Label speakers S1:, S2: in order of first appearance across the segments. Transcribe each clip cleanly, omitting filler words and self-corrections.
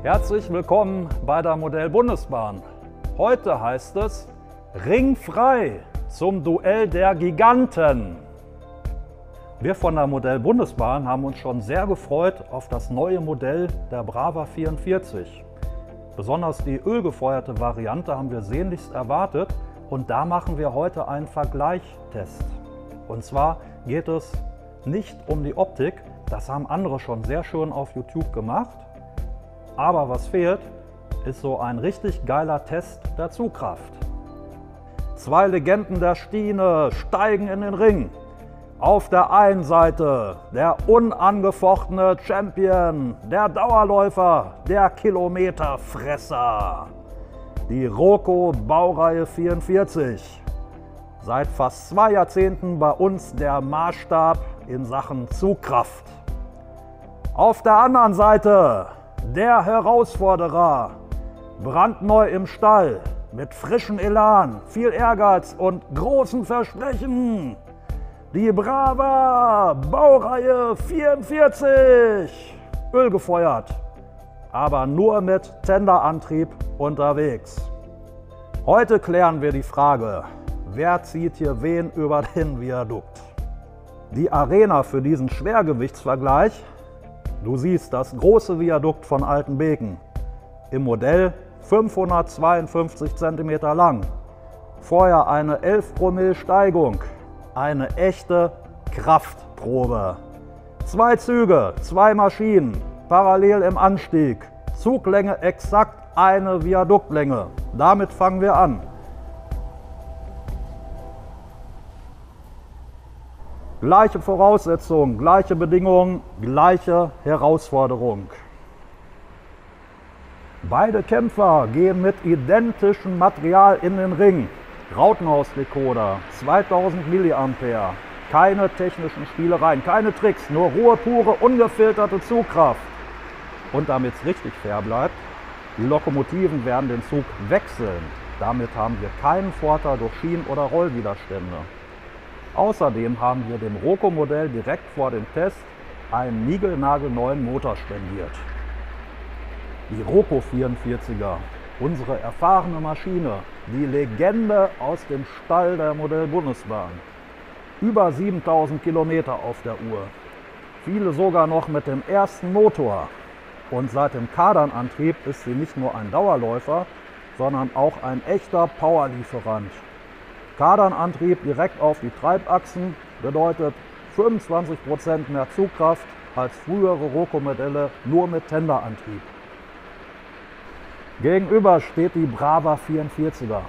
S1: Herzlich willkommen bei der Modell-Bundesbahn. Heute heißt es ringfrei zum Duell der Giganten. Wir von der Modell-Bundesbahn haben uns schon sehr gefreut auf das neue Modell der Brava 44. Besonders die ölgefeuerte Variante haben wir sehnlichst erwartet und da machen wir heute einen Vergleichstest. Und zwar geht es nicht um die Optik, das haben andere schon sehr schön auf YouTube gemacht. Aber was fehlt, ist so ein richtig geiler Test der Zugkraft. Zwei Legenden der Schiene steigen in den Ring. Auf der einen Seite der unangefochtene Champion, der Dauerläufer, der Kilometerfresser. Die Roco Baureihe 44. Seit fast 2 Jahrzehnten bei uns der Maßstab in Sachen Zugkraft. Auf der anderen Seite der Herausforderer, brandneu im Stall, mit frischem Elan, viel Ehrgeiz und großen Versprechen. Die Brava Baureihe 44, ölgefeuert, aber nur mit Tenderantrieb unterwegs. Heute klären wir die Frage, wer zieht hier wen über den Viadukt? Die Arena für diesen Schwergewichtsvergleich, du siehst das große Viadukt von Altenbeken, im Modell 552 cm lang, vorher eine 11 Promille Steigung. Eine echte Kraftprobe. 2 Züge, 2 Maschinen, parallel im Anstieg. Zuglänge exakt eine Viaduktlänge. Damit fangen wir an. Gleiche Voraussetzungen, gleiche Bedingungen, gleiche Herausforderung. Beide Kämpfer gehen mit identischem Material in den Ring. Rautenhausdecoder, 2000 mA, keine technischen Spielereien, keine Tricks, nur rohe, pure, ungefilterte Zugkraft. Und damit es richtig fair bleibt, die Lokomotiven werden den Zug wechseln. Damit haben wir keinen Vorteil durch Schienen- oder Rollwiderstände. Außerdem haben wir dem Roco-Modell direkt vor dem Test einen niegelnagelneuen Motor spendiert. Die Roco 44er. Unsere erfahrene Maschine, die Legende aus dem Stall der Modell-Bundesbahn. Über 7000 Kilometer auf der Uhr. Viele sogar noch mit dem ersten Motor. Und seit dem Kardanantrieb ist sie nicht nur ein Dauerläufer, sondern auch ein echter Powerlieferant. Kardanantrieb direkt auf die Treibachsen bedeutet 25% mehr Zugkraft als frühere Roco-Modelle nur mit Tenderantrieb. Gegenüber steht die Brava 44er.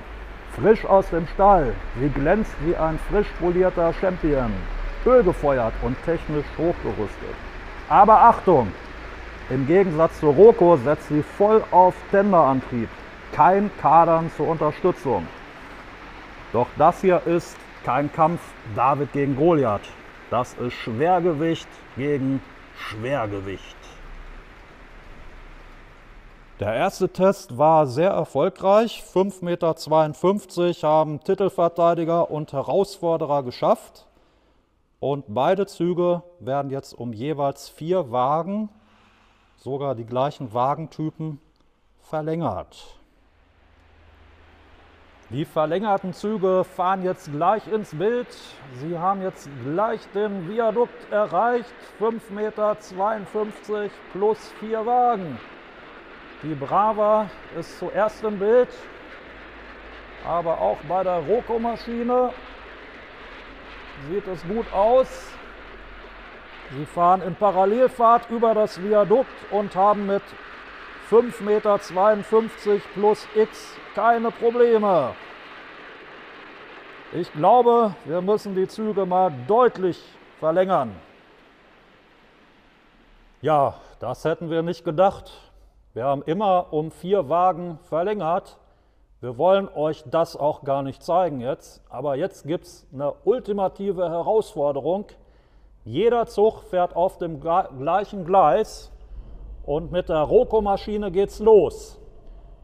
S1: Frisch aus dem Stall, sie glänzt wie ein frisch polierter Champion, ölgefeuert und technisch hochgerüstet. Aber Achtung, im Gegensatz zur Roco setzt sie voll auf Tenderantrieb, kein Kardan zur Unterstützung. Doch das hier ist kein Kampf David gegen Goliath, das ist Schwergewicht gegen Schwergewicht. Der erste Test war sehr erfolgreich. 5,52 m haben Titelverteidiger und Herausforderer geschafft. Und beide Züge werden jetzt um jeweils 4 Wagen, sogar die gleichen Wagentypen, verlängert. Die verlängerten Züge fahren jetzt gleich ins Bild. Sie haben jetzt gleich den Viadukt erreicht. 5,52 m plus 4 Wagen. Die Brava ist zuerst im Bild, aber auch bei der Roco-Maschine sieht es gut aus. Sie fahren in Parallelfahrt über das Viadukt und haben mit 5,52 m plus X keine Probleme. Ich glaube, wir müssen die Züge mal deutlich verlängern. Ja, das hätten wir nicht gedacht. Wir haben immer um 4 Wagen verlängert. Wir wollen euch das auch gar nicht zeigen jetzt, aber jetzt gibt es eine ultimative Herausforderung. Jeder Zug fährt auf dem gleichen Gleis und mit der Roco-Maschine geht's los.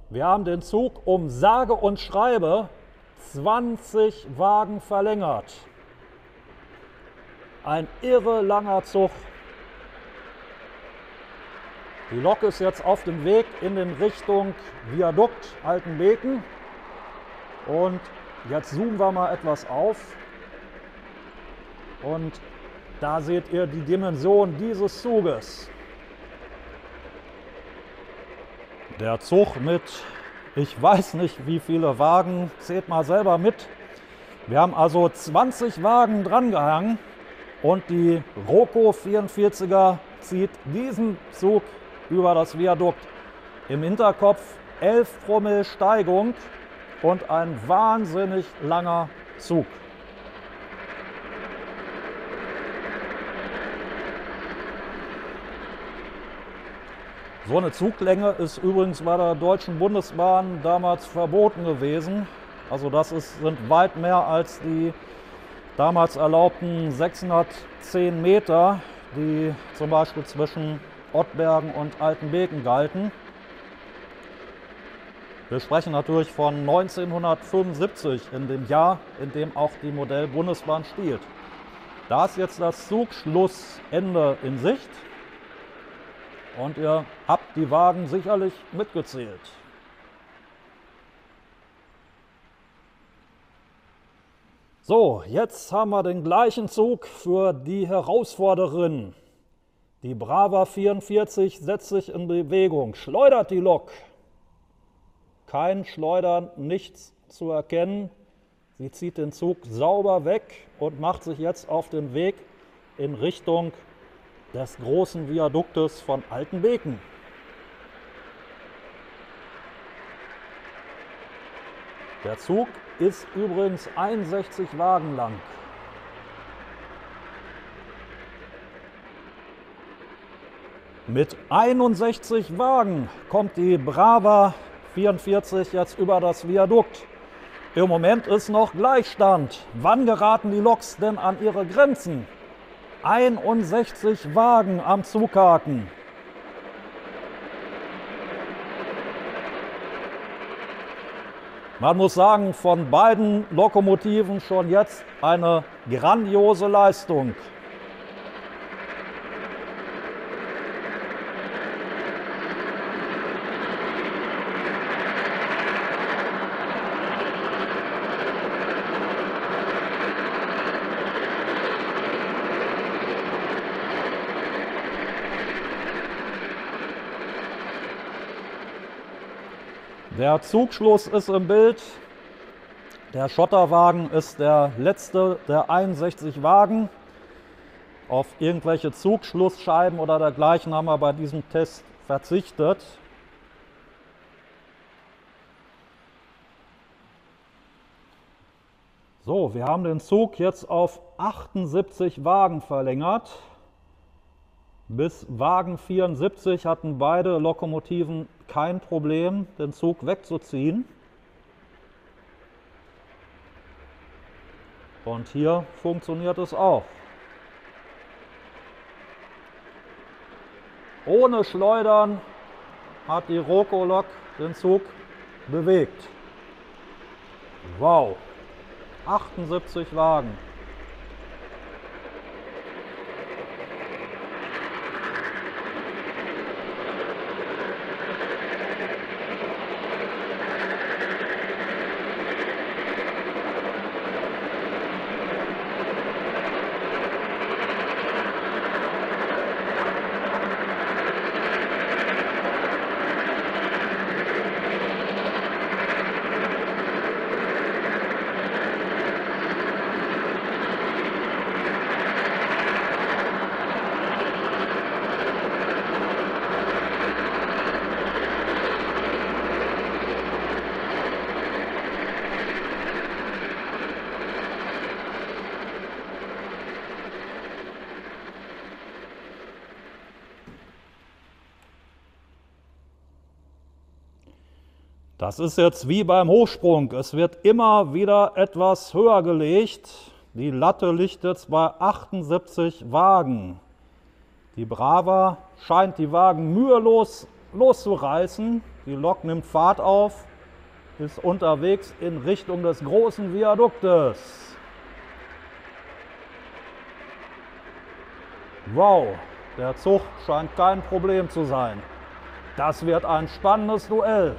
S1: Wir haben den Zug um sage und schreibe 20 Wagen verlängert. Ein irre langer Zug. Die Lok ist jetzt auf dem Weg in Richtung Viadukt Altenbeken. Und jetzt zoomen wir mal etwas auf. Und da seht ihr die Dimension dieses Zuges. Der Zug mit, ich weiß nicht wie viele Wagen, zählt mal selber mit. Wir haben also 20 Wagen drangehangen und die Roco 44er zieht diesen Zug über das Viadukt. Im Hinterkopf 11 Promille Steigung und ein wahnsinnig langer Zug. So eine Zuglänge ist übrigens bei der Deutschen Bundesbahn damals verboten gewesen. Also das sind weit mehr als die damals erlaubten 610 Meter, die zum Beispiel zwischen Ottbergen und Altenbeken galten. Wir sprechen natürlich von 1975, in dem Jahr, in dem auch die Modell-Bundesbahn stiehlt. Da ist jetzt das Zugschlussende in Sicht und ihr habt die Wagen sicherlich mitgezählt. So, jetzt haben wir den gleichen Zug für die Herausforderin. Die Brava 44 setzt sich in Bewegung, schleudert die Lok. Kein Schleudern, nichts zu erkennen. Sie zieht den Zug sauber weg und macht sich jetzt auf den Weg in Richtung des großen Viaduktes von Altenbeken. Der Zug ist übrigens 61 Wagen lang. Mit 61 Wagen kommt die Brava 44 jetzt über das Viadukt. Im Moment ist noch Gleichstand. Wann geraten die Loks denn an ihre Grenzen? 61 Wagen am Zughaken. Man muss sagen, von beiden Lokomotiven schon jetzt eine grandiose Leistung. Der Zugschluss ist im Bild. Der Schotterwagen ist der letzte der 61 Wagen. Auf irgendwelche Zugschlussscheiben oder dergleichen haben wir bei diesem Test verzichtet. So, wir haben den Zug jetzt auf 78 Wagen verlängert. Bis Wagen 74 hatten beide Lokomotiven kein Problem, den Zug wegzuziehen. Und hier funktioniert es auch. Ohne Schleudern hat die Roco-Lok den Zug bewegt. Wow, 78 Wagen. Das ist jetzt wie beim Hochsprung. Es wird immer wieder etwas höher gelegt. Die Latte liegt jetzt bei 78 Wagen. Die Brava scheint die Wagen mühelos loszureißen. Die Lok nimmt Fahrt auf, ist unterwegs in Richtung des großen Viaduktes. Wow, der Zug scheint kein Problem zu sein. Das wird ein spannendes Duell.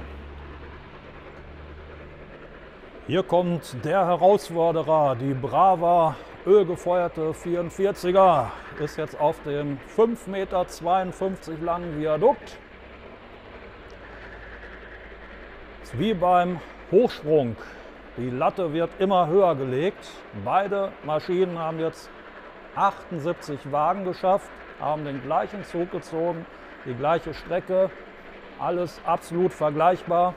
S1: Hier kommt der Herausforderer, die Brava ölgefeuerte 44er, ist jetzt auf dem 5,52 Meter langen Viadukt. Ist wie beim Hochsprung. Die Latte wird immer höher gelegt. Beide Maschinen haben jetzt 78 Wagen geschafft, haben den gleichen Zug gezogen, die gleiche Strecke, alles absolut vergleichbar.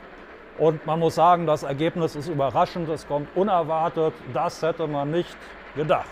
S1: Und man muss sagen, das Ergebnis ist überraschend, es kommt unerwartet, das hätte man nicht gedacht.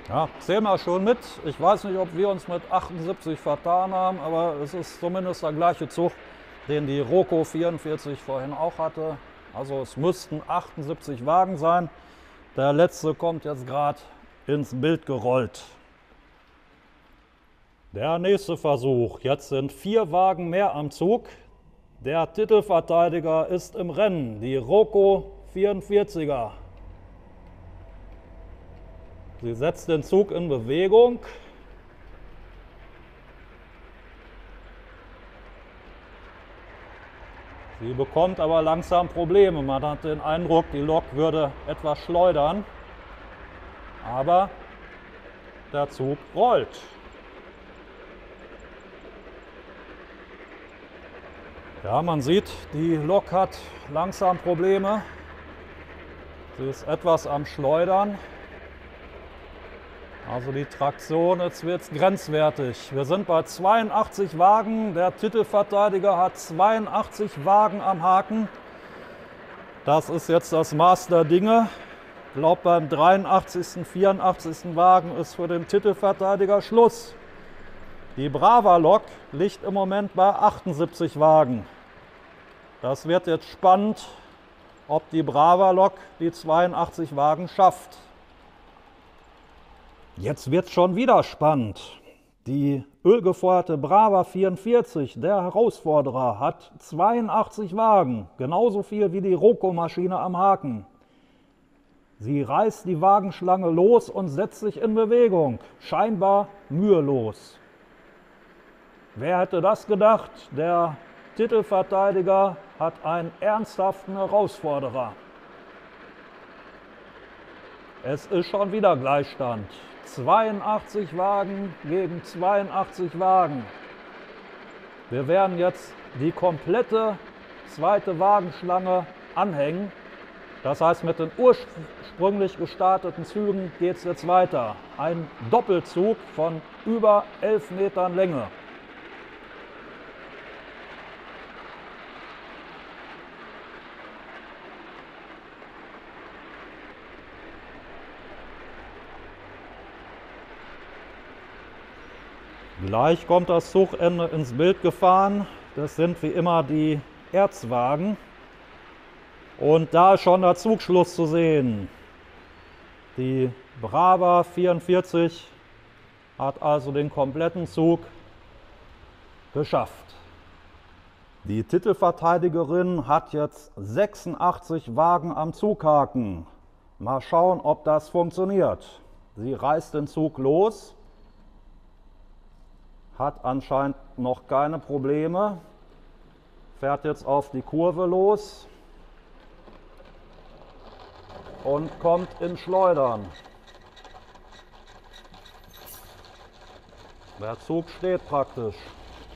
S1: Ja, zählen wir schon mit. Ich weiß nicht, ob wir uns mit 78 vertan haben, aber es ist zumindest der gleiche Zug, den die Roco 44 vorhin auch hatte. Also es müssten 78 Wagen sein. Der letzte kommt jetzt gerade ins Bild gerollt. Der nächste Versuch. Jetzt sind 4 Wagen mehr am Zug. Der Titelverteidiger ist im Rennen, die Roco 44er. Sie setzt den Zug in Bewegung. Sie bekommt aber langsam Probleme. Man hat den Eindruck, die Lok würde etwas schleudern. Aber der Zug rollt. Ja, man sieht, die Lok hat langsam Probleme. Sie ist etwas am Schleudern. Also die Traktion, jetzt wird es grenzwertig. Wir sind bei 82 Wagen. Der Titelverteidiger hat 82 Wagen am Haken. Das ist jetzt das Maß der Dinge. Ich glaube, beim 83., 84. Wagen ist für den Titelverteidiger Schluss. Die Brava-Lok liegt im Moment bei 78 Wagen. Das wird jetzt spannend, ob die Brava-Lok die 82 Wagen schafft. Jetzt wird es schon wieder spannend. Die ölgefeuerte Brava 44, der Herausforderer, hat 82 Wagen, genauso viel wie die Roco-Maschine am Haken. Sie reißt die Wagenschlange los und setzt sich in Bewegung, scheinbar mühelos. Wer hätte das gedacht? Der Titelverteidiger hat einen ernsthaften Herausforderer. Es ist schon wieder Gleichstand. 82 Wagen gegen 82 Wagen. Wir werden jetzt die komplette zweite Wagenschlange anhängen. Das heißt, mit den ursprünglich gestarteten Zügen geht es jetzt weiter. Ein Doppelzug von über 11 Metern Länge. Gleich kommt das Zugende ins Bild gefahren. Das sind wie immer die Erzwagen. Und da ist schon der Zugschluss zu sehen. Die Brava 44 hat also den kompletten Zug geschafft. Die Titelverteidigerin hat jetzt 86 Wagen am Zughaken. Mal schauen, ob das funktioniert. Sie reißt den Zug los. Hat anscheinend noch keine Probleme, fährt jetzt auf die Kurve los und kommt ins Schleudern. Der Zug steht praktisch.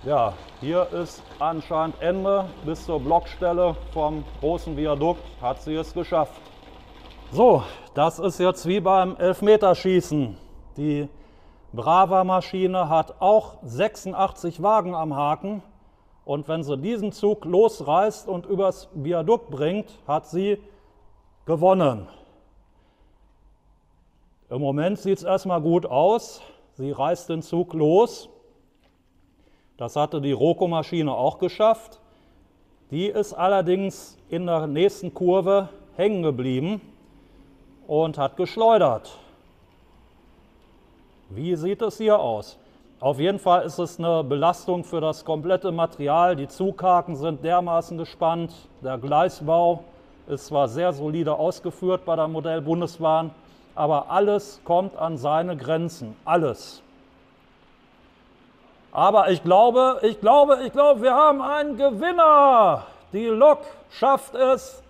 S1: Ja, hier ist anscheinend Ende. Bis zur Blockstelle vom großen Viadukt hat sie es geschafft. So, das ist jetzt wie beim Elfmeterschießen. Die Brava-Maschine hat auch 86 Wagen am Haken und wenn sie diesen Zug losreißt und übers Viadukt bringt, hat sie gewonnen. Im Moment sieht es erstmal gut aus. Sie reißt den Zug los. Das hatte die Roco-Maschine auch geschafft. Die ist allerdings in der nächsten Kurve hängen geblieben und hat geschleudert. Wie sieht es hier aus? Auf jeden Fall ist es eine Belastung für das komplette Material. Die Zughaken sind dermaßen gespannt. Der Gleisbau ist zwar sehr solide ausgeführt bei der Modellbundesbahn, aber alles kommt an seine Grenzen. Alles. Aber ich glaube, wir haben einen Gewinner. Die Lok schafft es,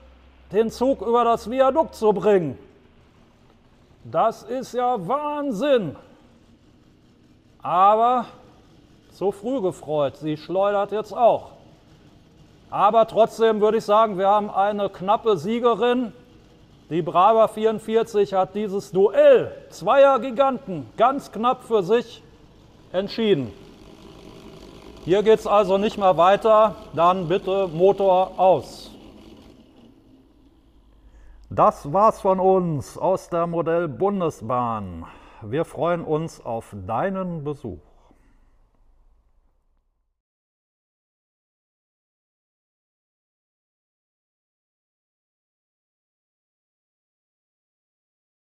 S1: den Zug über das Viadukt zu bringen. Das ist ja Wahnsinn. Aber zu früh gefreut, sie schleudert jetzt auch. Aber trotzdem würde ich sagen, wir haben eine knappe Siegerin. Die Braver 44 hat dieses Duell zweier Giganten ganz knapp für sich entschieden. Hier geht es also nicht mehr weiter, dann bitte Motor aus. Das war's von uns aus der Modellbundesbahn. Wir freuen uns auf deinen Besuch.